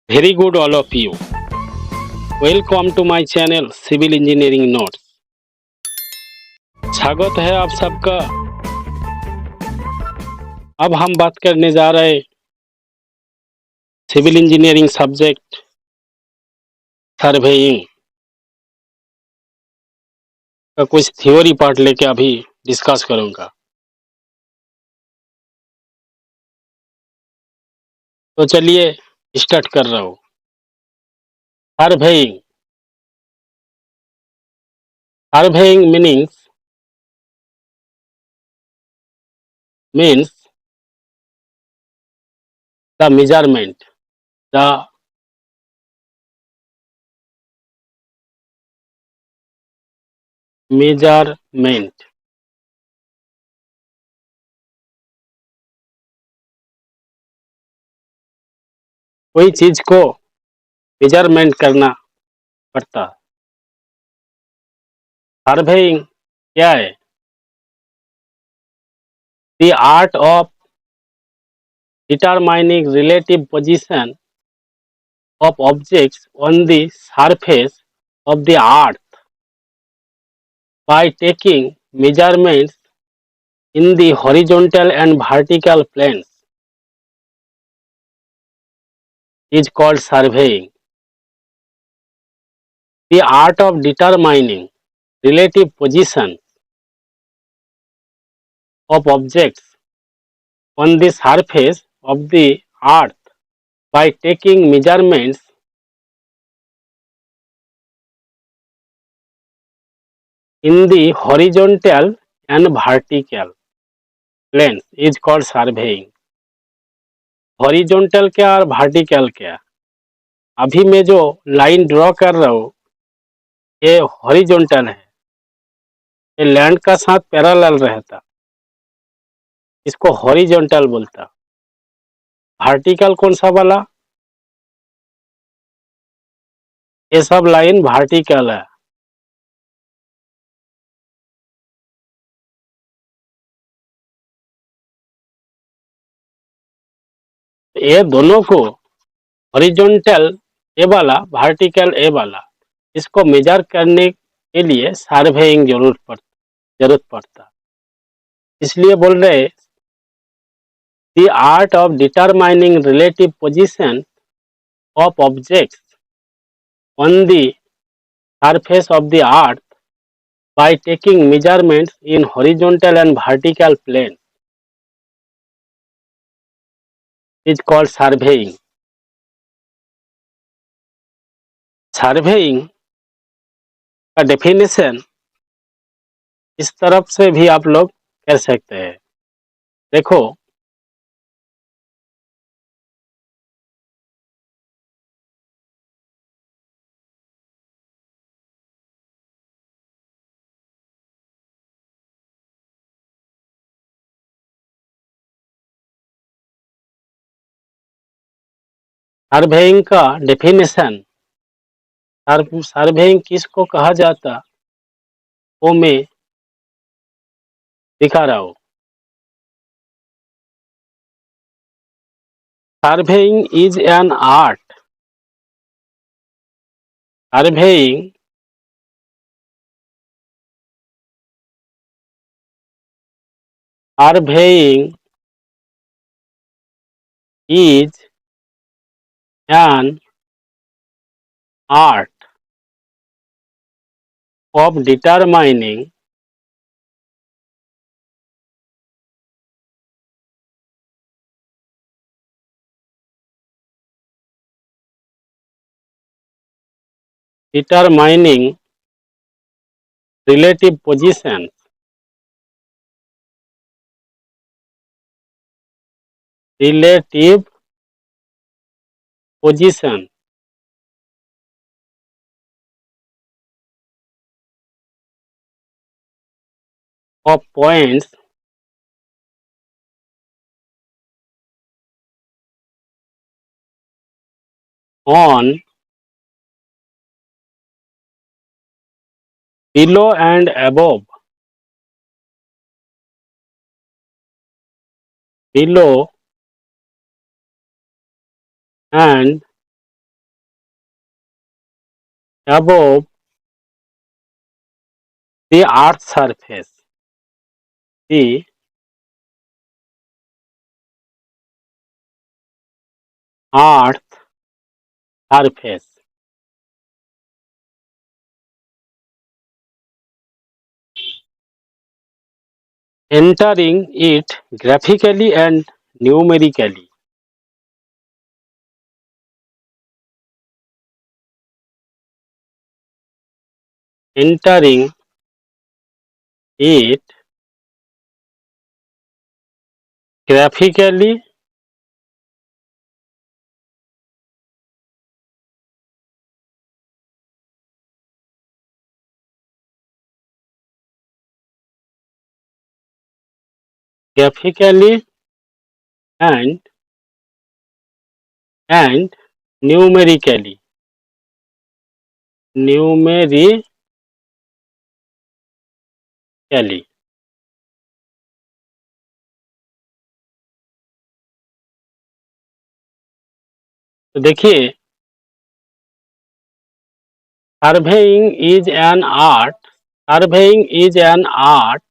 Very good, all of you. Welcome to my channel civil engineering notes. स्वागत है आप सबका। अब हम बात करने जा रहे सिविल इंजीनियरिंग सब्जेक्ट सर्वेइंग का कुछ थ्योरी पार्ट लेके अभी डिस्कस करूंगा। तो चलिए स्टार्ट कर रहा हूँ। Surveying surveying means the measurement the measurement कोई चीज को मेजरमेंट करना पड़ता है। सर्वेइंग क्या है? The art of determining relative position of objects on the surface of the earth by taking measurements in the horizontal and vertical planes is called surveying. The art of determining relative position of objects on the surface of the earth by taking measurements in the horizontal and vertical planes is called surveying. Horizontal क्या और vertical क्या? अभी मैं जो line draw कर रहा हूँ ये हॉरिजॉन्टल है, ये लैंड का साथ पैरेलल रहता, इसको हॉरिजॉन्टल बोलता। वर्टिकल कौन सा वाला? ये सब लाइन वर्टिकल है। ये दोनों को हॉरिजॉन्टल ए वाला, वर्टिकल ए वाला, इसको मेजर करने के लिए सर्वेइंग जरूरत पड़ता। इसलिए बोल रहे the art of determining relative position of objects on the surface of the earth by taking measurements in horizontal and vertical planes is called surveying. Surveying का डेफिनेशन इस तरफ से भी आप लोग कर सकते हैं। देखो, सर्वेइंग का डेफिनेशन, सर्वेइंग किसको कहा जाता वो मैं दिखा रहा हूँ। Surveying is an art. Surveying surveying is an art of determining relative position relative position of points on, below and above, below and above the earth surface. The earth surface. Entering it graphically and numerically. Entering it graphically graphically and and numerically. Numerically. तो देखिए, surveying is an art. Surveying is an art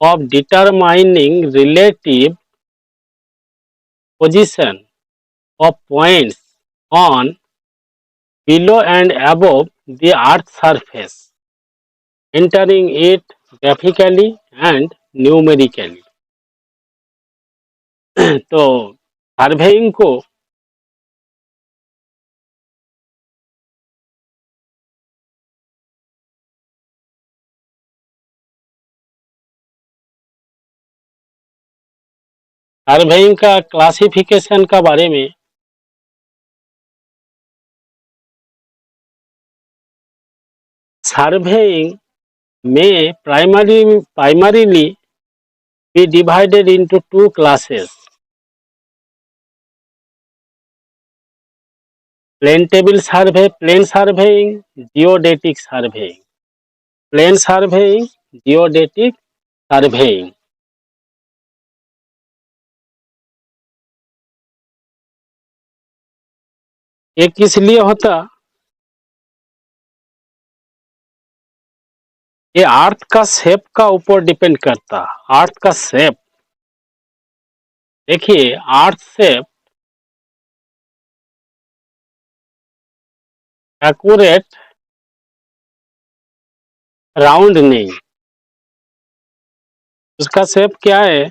of determining relative position of points on, below and above the earth surface, entering it graphically and numerically. तो surveying को surveying का classification का बारे में surveying may primarily be divided into two classes: plain table survey, plain surveying, geodetic surveying. Plain surveying, geodetic surveying. ये किस लिए होता? ये अर्थ का शेप का ऊपर डिपेंड करता। अर्थ का शेप, देखिए अर्थ शेप एक्यूरेट राउंड नहीं, उसका शेप क्या है?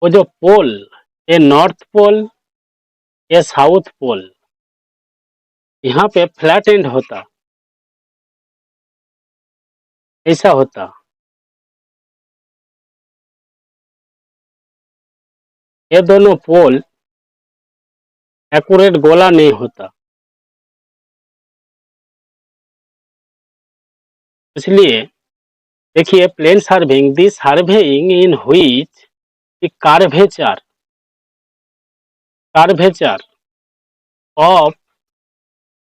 वो जो पोल, ये नॉर्थ पोल, ये साउथ पोल, यहाँ पे फ्लैट एंड होता, ऐसा होता। ये दोनों पोल एक्यूरेट गोला नहीं होता, इसलिए देखिए plane surveying, the surveying in which the curvature of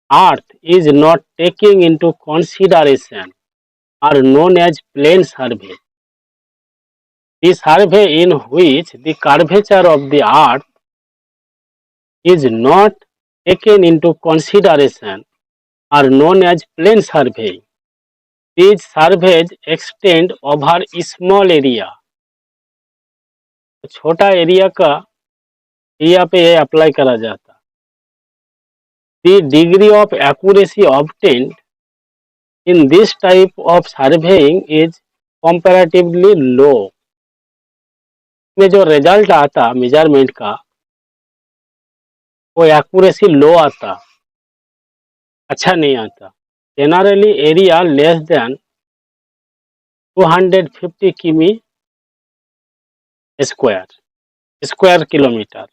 earth is not taken into consideration are known as plane survey. The survey in which the curvature of the earth is not taken into consideration are known as plane survey. These surveys extend over a small area. छोटा area का area पे ये apply करा जाता। The degree of accuracy obtained in this type of surveying is comparatively low. में जो result आता measurement का वो एक्यूरेसी लो आता, अच्छा नहीं आता। जनरली एरिया लेस देन 250 किमी स्क्वायर किलोमीटर,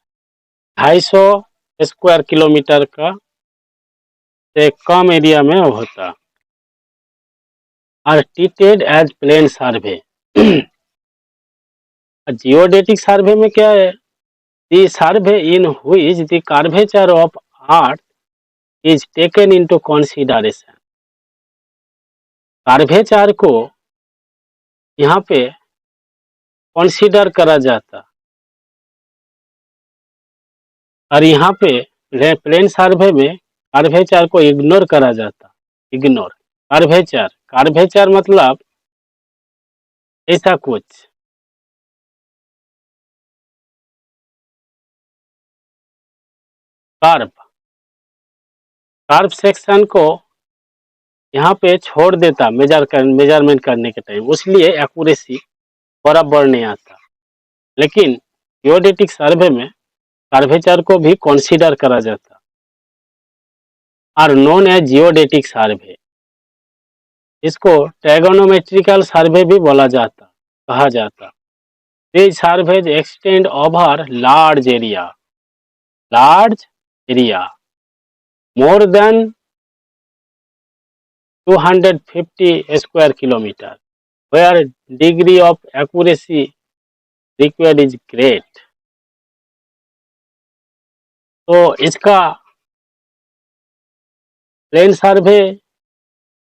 250 स्क्वायर किलोमीटर का से कम एरिया में होता। Are treated as plane survey. Geodetic survey में क्या है? The survey in which the curvature of earth is taken into consideration. Curvature को यहाँ पे कंसीडर करा जाता, और यहाँ पे प्लेन सर्वे में कर्वेचर को इग्नोर करा जाता, इग्नोर कर्वेचर, कर्वेचर मतलब ऐसा कुछ, कर्व, कर्व सेक्शन को यहाँ पे छोड़ देता मेजरमेंट करने के टाइम, इसलिए एक्यूरेसी बराबर नहीं आता। लेकिन जियोडेटिक सर्वे में कर्वेचर को भी कंसीडर करा जाता, आर नोन एज जियोडेटिक सर्वे। इसको ट्रिगोनोमेट्रिकल सर्वे भी बोला जाता, कहा जाता। These surveys extend over large area, more than 250 square kilometer, where degree of accuracy required is great. तो इसका प्लेन सर्वे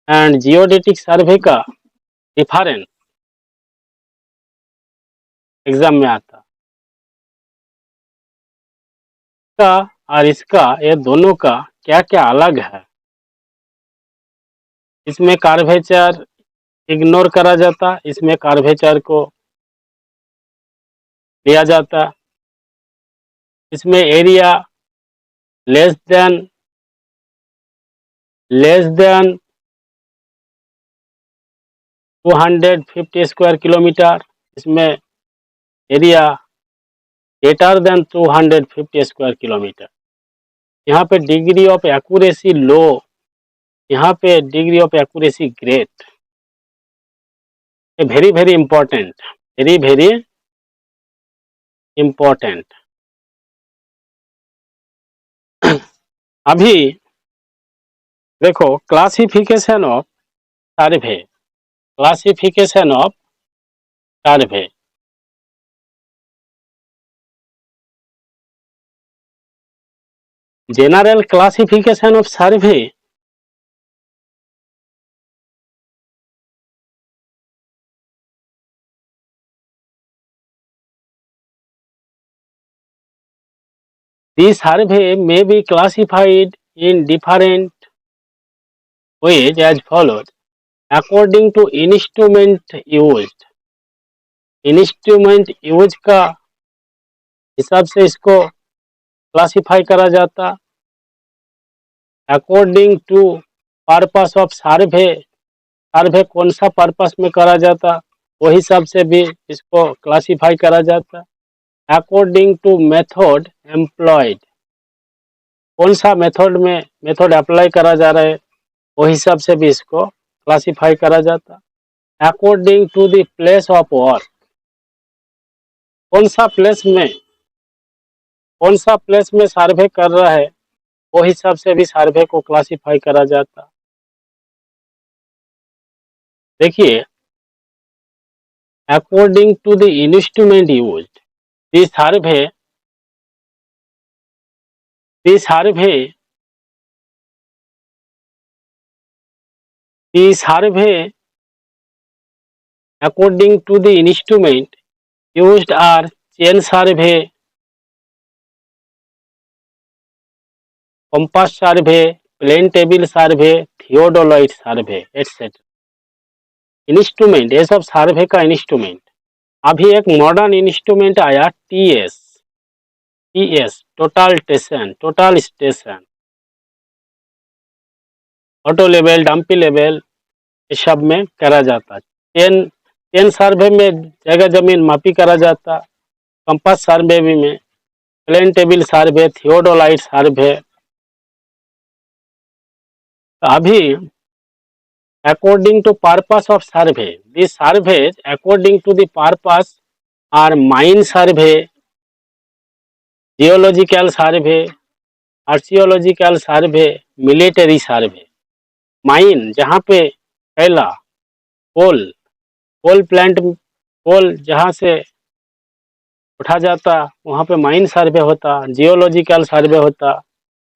एंड जियोडेटिक सर्वे का डिफरेंस एग्जाम में आता, इसका और इसका, ये दोनों का क्या क्या अलग है। इसमें कर्वेचर इग्नोर करा जाता, इसमें कर्वेचर को लिया जाता। इसमें area less than 250 square kilometre, इसमें area greater than 250 square kilometre. यहाँ पे डिग्री ऑफ एक्यूरेसी लो, यहाँ पे degree of accuracy great. Very very important, very very important. अभी देखो classification of survey, classification of survey. General classification of survey. The survey may be classified in different ways as follows according to instrument used. Instrument use का हिसाब से इसको classify करा जाता। According to purpose of survey, survey कौन सा purpose में करा जाता वो हिसाब से भी इसको क्लासिफाई करा जाता। अकॉर्डिंग टू मेथड एम्प्लॉयड, कौन सा मेथड अप्लाई करा जा रहा है वो हिसाब से भी इसको क्लासिफाई करा जाता। According to the place of work, कौन सा प्लेस में सर्वे कर रहा है वो हिसाब से भी सर्वे को क्लासिफाई करा जाता। देखिए according to the instrument used, the survey according to the instrument used are chain survey, compass survey, plane table survey, theodolite survey etc. Instrument, ये सब सर्वे का इंस्ट्रूमेंट। अभी एक मॉडर्न इंस्ट्रूमेंट आया TS, total station, auto level, dumpy level, इस सब में करा जाता। चेन सर्वे में जगह जमीन मापी करा जाता। कंपास सर्वे में, प्लेन टेबल सर्वे, थियोडोलाइट सर्वे। अभी according to purpose of survey, these surveys according to the purpose are mine survey, geological survey, archaeological survey, military survey। Mine जहाँ पे पहला कोल जहाँ से उठा जाता वहाँ पे माइन सर्वे होता, जियोलॉजिकल सर्वे होता,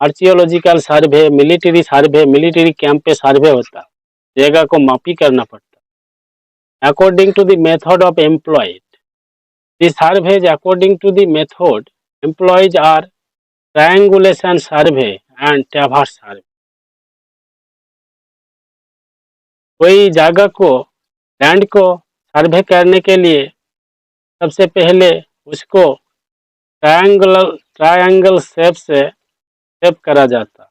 आर्चियोलॉजिकल सर्वे, मिलिट्री कैंप पे सर्वे होता, जगह को मापी करना पड़ता। According to the method of employed, the surveys according to the method employs are triangulation survey and traverse survey. कोई जगह को लैंड को सर्वे करने के लिए सबसे पहले उसको ट्रायंगल शेप से शेप करा जाता।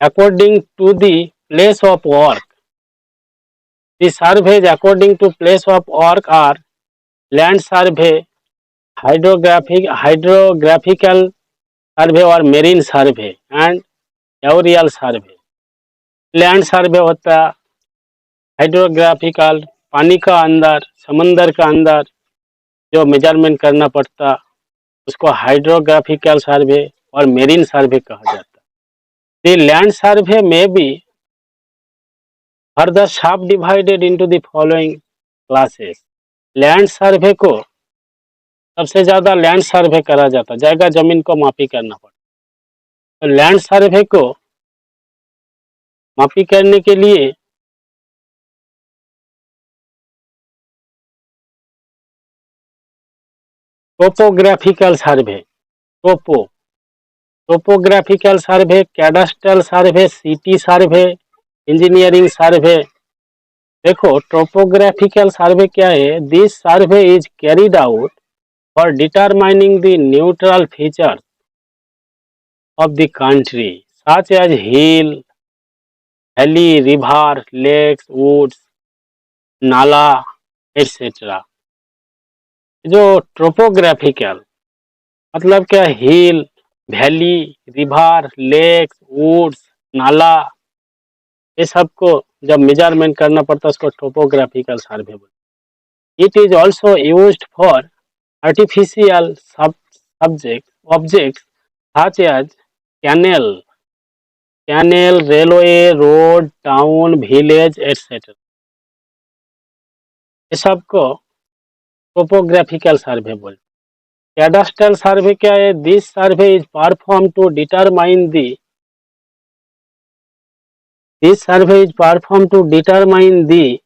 According to the place of work, the surveys according to place of work are land survey, hydrographical survey और marine survey and aerial survey. Land survey होता है हाइड्रोग्राफिकल, पानी का अंदर, समंदर का अंदर जो मेजरमेंट करना पड़ता उसको हाइड्रोग्राफिकल सर्वे और मेरीन सर्वे कहा जाता। द लैंड सर्वे में भी फर्दर सब divided into the following classes. Land survey को सबसे ज्यादा लैंड सर्वे करा जाता, जगह जमीन को मापी करना पड़ता। तो लैंड सर्वे को मापी करने के लिए topographical survey, topographical survey, cadastral survey, city survey, engineering survey. देखो टोपोग्राफिकल सर्वे क्या है? This survey is carried out for determining the neutral features of the country such as hill, valley, river, lakes, woods, नाला etc. जो topographical मतलब क्या? हिल, valley, river, lakes, woods, नाला, ये सब को जब मेजरमेंट करना पड़ता है उसको टोपोग्राफिकल सर्वे बोलते। It is also used for artificial objects such as canal, railway, road, town, village etcetera. ये सब को टोपोग्राफिकल सर्वे बोलते। कैडस्ट्रल सर्वे क्या है? This survey is perform to determine the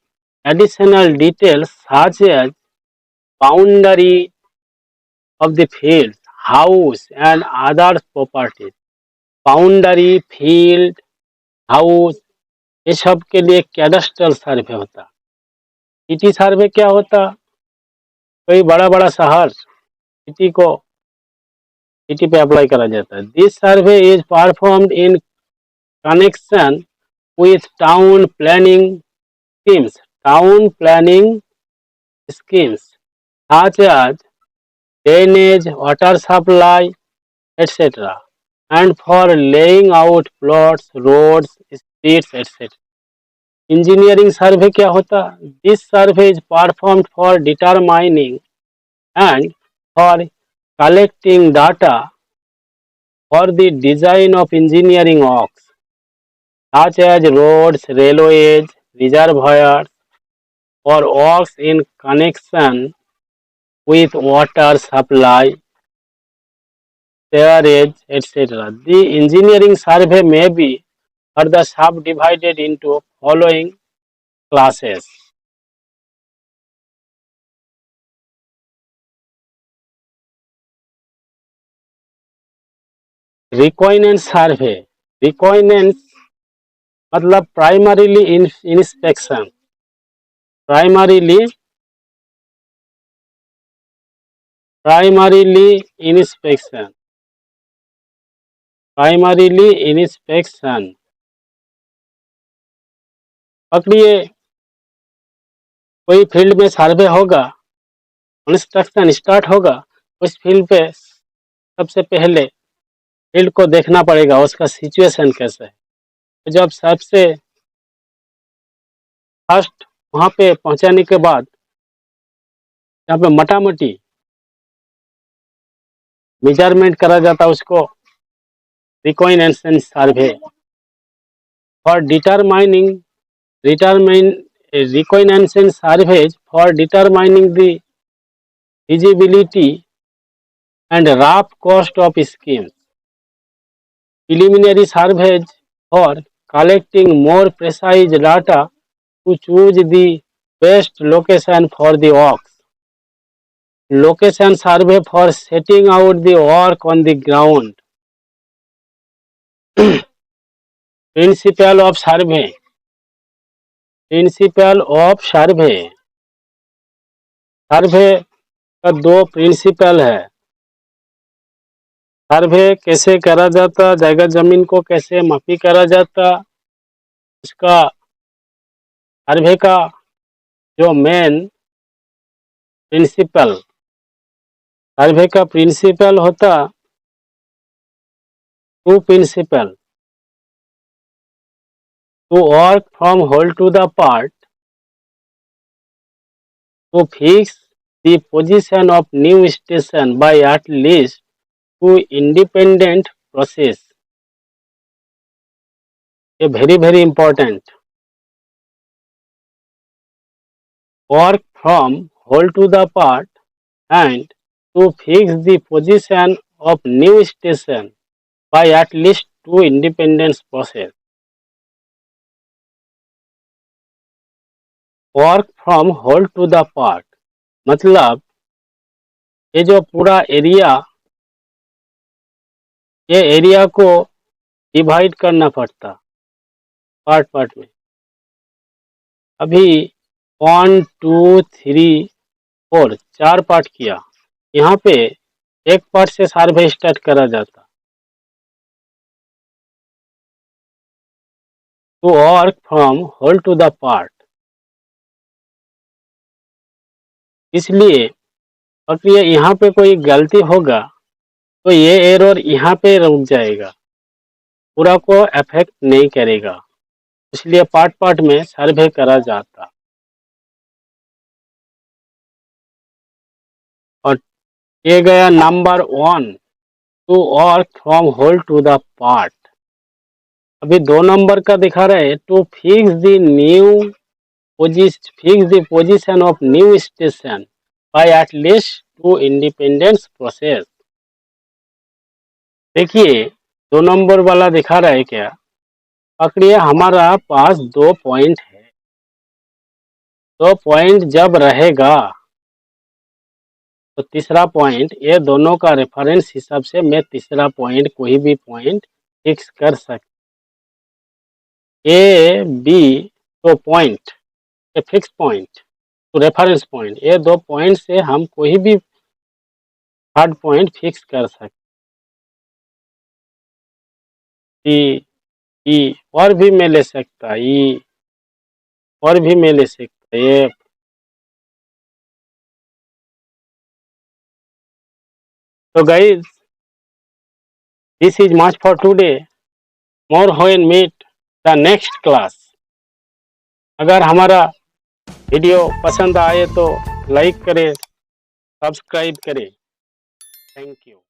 additional details such as boundary of the field, house and other properties. Boundary, field, house, ये सब के लिए कैडस्ट्रल सर्वे होता। सिटी सर्वे क्या होता? कोई बड़ा बड़ा शहर, सिटी पे अप्लाई करा जाता है। This survey is performed in connection with town planning schemes such as drainage, water supply, etc. and for laying out plots, roads, streets, etc. Engineering सर्वे क्या होता? This survey is performed for determining and for collecting data for the design of engineering works such as roads, railways, reservoirs or works in connection with water supply, sewerage, etc. The engineering survey may be further subdivided into following classes. Reconnaissance survey. Reconnaissance मतलब primarily inspection, primarily inspection. पकड़िए कोई field में सर्वे होगा, construction start होगा, उस field पे सबसे पहले फील्ड को देखना पड़ेगा उसका सिचुएशन कैसा है। तो जब सबसे फर्स्ट वहां पे पहुंचाने के बाद यहाँ पे मोटामोटी मेजरमेंट करा जाता, उसको recognition survey for determining recognition surveys for determining the feasibility and rough cost of schemes. Preliminary surveys for collecting more precise data to choose the best location for the works. location survey for setting out the work on the ground. Principle of survey. Principle of survey. Survey का दो principal है। सर्वे कैसे करा जाता, जगह जमीन को कैसे मापी करा जाता, इसका सर्वे का जो मेन प्रिंसिपल, सर्वे का प्रिंसिपल होता two principal, to work from whole to the part, to fix the position of new station by at least two independent process. A very important. Work from whole to the part and to fix the position of new station by at least two independent process. Work from whole to the part मतलब ये जो पूरा area, ये area को divide करना पड़ता part part में। अभी 1 2 3 4 4 पार्ट किया, यहाँ पे एक पार्ट से सर्वे स्टार्ट करा जाता। To work from whole to the part, इसलिए अगर यहाँ पे कोई गलती होगा तो ये एरर यहाँ पे रुक जाएगा, पूरा को अफेक्ट नहीं करेगा, इसलिए पार्ट पार्ट में सर्वे करा जाता। और ये गया number 1, to work from whole to the part. अभी 2 नंबर का दिखा रहे हैं to fix the position of new station by at least two independence process. देखिए 2 नंबर वाला दिखा रहा है क्या, पकड़िए हमारा पास 2 पॉइंट है, 2 पॉइंट जब रहेगा तो तीसरा पॉइंट, ये दोनों का रेफरेंस हिसाब से मैं तीसरा पॉइंट कोई भी पॉइंट फिक्स कर सकता। ए बी तो पॉइंट, ए फिक्स पॉइंट तो रेफरेंस पॉइंट, ये 2 पॉइंट से हम कोई भी थर्ड पॉइंट फिक्स कर सकते। ई और भी मैं ले सकता, ई और भी मैं ले सकता, ये तो guys this is much for today, more when meet the next class. अगर हमारा वीडियो पसंद आए तो लाइक करें, सब्सक्राइब करें। Thank you.